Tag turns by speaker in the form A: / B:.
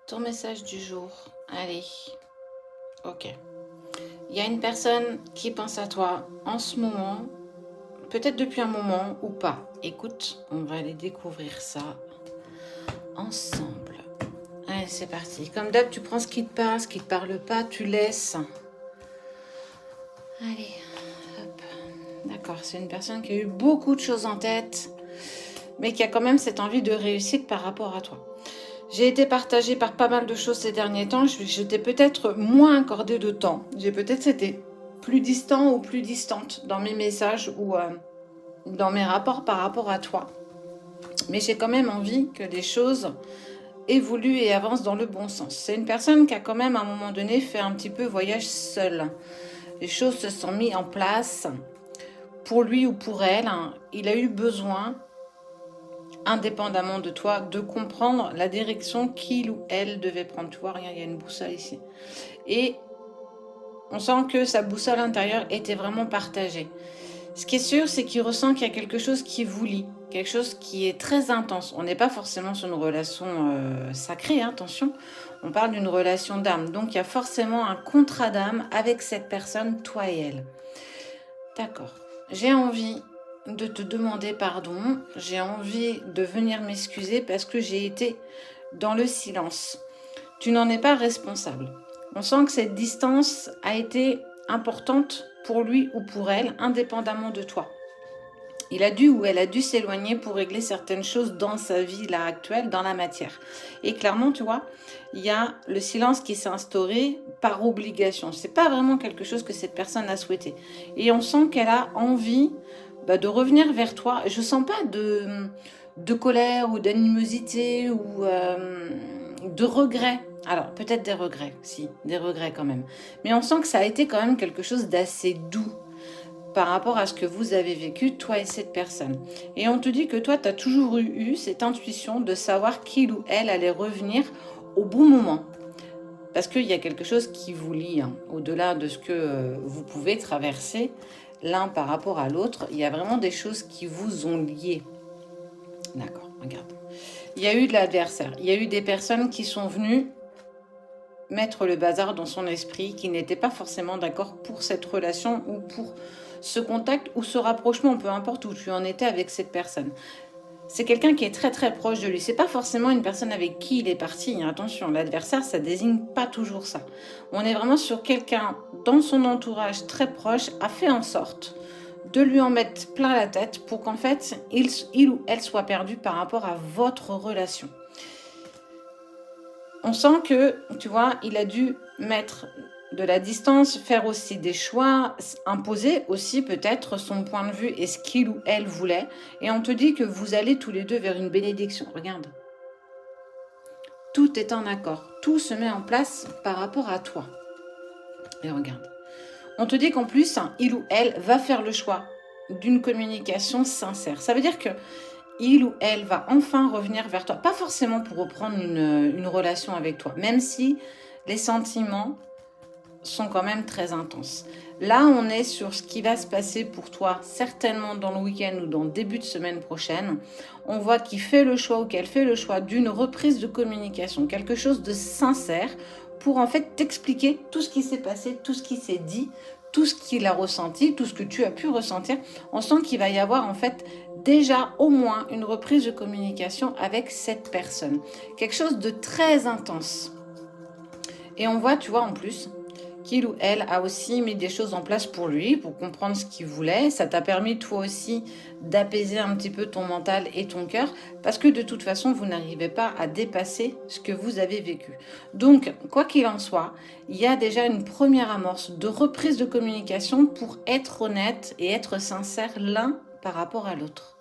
A: Ton message du jour. Allez. Ok. Il y a une personne qui pense à toi en ce moment, peut-être depuis un moment ou pas. Écoute, on va aller découvrir ça ensemble. Allez, c'est parti. Comme d'hab, tu prends ce qui te parle pas, tu laisses. Allez, hop. D'accord, c'est une personne qui a eu beaucoup de choses en tête, mais qui a quand même cette envie de réussite par rapport à toi. J'ai été partagée par pas mal de choses ces derniers temps. J'étais peut-être moins accordée de temps. J'ai peut-être été plus distant ou plus distante dans mes messages ou dans mes rapports par rapport à toi. Mais j'ai quand même envie que les choses évoluent et avancent dans le bon sens. C'est une personne qui a quand même à un moment donné fait un petit peu voyage seule. Les choses se sont mises en place pour lui ou pour elle. Il a eu besoin, indépendamment de toi, de comprendre la direction qu'il ou elle devait prendre. Tu vois, regarde, il y a une boussole ici. Et on sent que sa boussole intérieure était vraiment partagée. Ce qui est sûr, c'est qu'il ressent qu'il y a quelque chose qui vous lie, quelque chose qui est très intense. On n'est pas forcément sur une relation sacrée, hein, attention. On parle d'une relation d'âme. Donc, il y a forcément un contrat d'âme avec cette personne, toi et elle. D'accord. J'ai envie de te demander pardon. J'ai envie de venir m'excuser parce que j'ai été dans le silence. Tu n'en es pas responsable. On sent que cette distance a été importante pour lui ou pour elle, indépendamment de toi. Il a dû ou elle a dû s'éloigner pour régler certaines choses dans sa vie là actuelle, dans la matière. Et clairement, tu vois, il y a le silence qui s'est instauré par obligation. C'est pas vraiment quelque chose que cette personne a souhaité. Et on sent qu'elle a envie de revenir vers toi. Je sens pas de colère ou d'animosité ou de regret. Alors, peut-être des regrets, si, des regrets quand même. Mais on sent que ça a été quand même quelque chose d'assez doux par rapport à ce que vous avez vécu, toi et cette personne. Et on te dit que toi, tu as toujours eu cette intuition de savoir qu'il ou elle allait revenir au bon moment. Parce qu'il y a quelque chose qui vous lie, hein, au-delà de ce que vous pouvez traverser l'un par rapport à l'autre. Il y a vraiment des choses qui vous ont lié. D'accord, regarde. Il y a eu de l'adversaire. Il y a eu des personnes qui sont venues mettre le bazar dans son esprit, qui n'étaient pas forcément d'accord pour cette relation ou pour ce contact ou ce rapprochement, peu importe où tu en étais avec cette personne. C'est quelqu'un qui est très très proche de lui. C'est pas forcément une personne avec qui il est parti. Attention, l'adversaire, ça désigne pas toujours ça. On est vraiment sur quelqu'un dans son entourage très proche, a fait en sorte de lui en mettre plein la tête pour qu'en fait, il ou elle soit perdu par rapport à votre relation. On sent que, tu vois, il a dû mettre de la distance, faire aussi des choix, imposer aussi peut-être son point de vue et ce qu'il ou elle voulait. Et on te dit que vous allez tous les deux vers une bénédiction. Regarde. Tout est en accord. Tout se met en place par rapport à toi. Et regarde. On te dit qu'en plus, il ou elle va faire le choix d'une communication sincère. Ça veut dire que il ou elle va enfin revenir vers toi. Pas forcément pour reprendre une relation avec toi, même si les sentiments sont quand même très intenses. Là, on est sur ce qui va se passer pour toi, certainement dans le week-end ou dans le début de semaine prochaine. On voit qu'il fait le choix ou qu'elle fait le choix d'une reprise de communication, quelque chose de sincère pour en fait t'expliquer tout ce qui s'est passé, tout ce qui s'est dit, tout ce qu'il a ressenti, tout ce que tu as pu ressentir. On sent qu'il va y avoir en fait déjà au moins une reprise de communication avec cette personne. Quelque chose de très intense. Et on voit, tu vois, en plus, qu'il ou elle a aussi mis des choses en place pour lui, pour comprendre ce qu'il voulait. Ça t'a permis, toi aussi, d'apaiser un petit peu ton mental et ton cœur, parce que de toute façon, vous n'arrivez pas à dépasser ce que vous avez vécu. Donc, quoi qu'il en soit, il y a déjà une première amorce de reprise de communication pour être honnête et être sincère l'un par rapport à l'autre.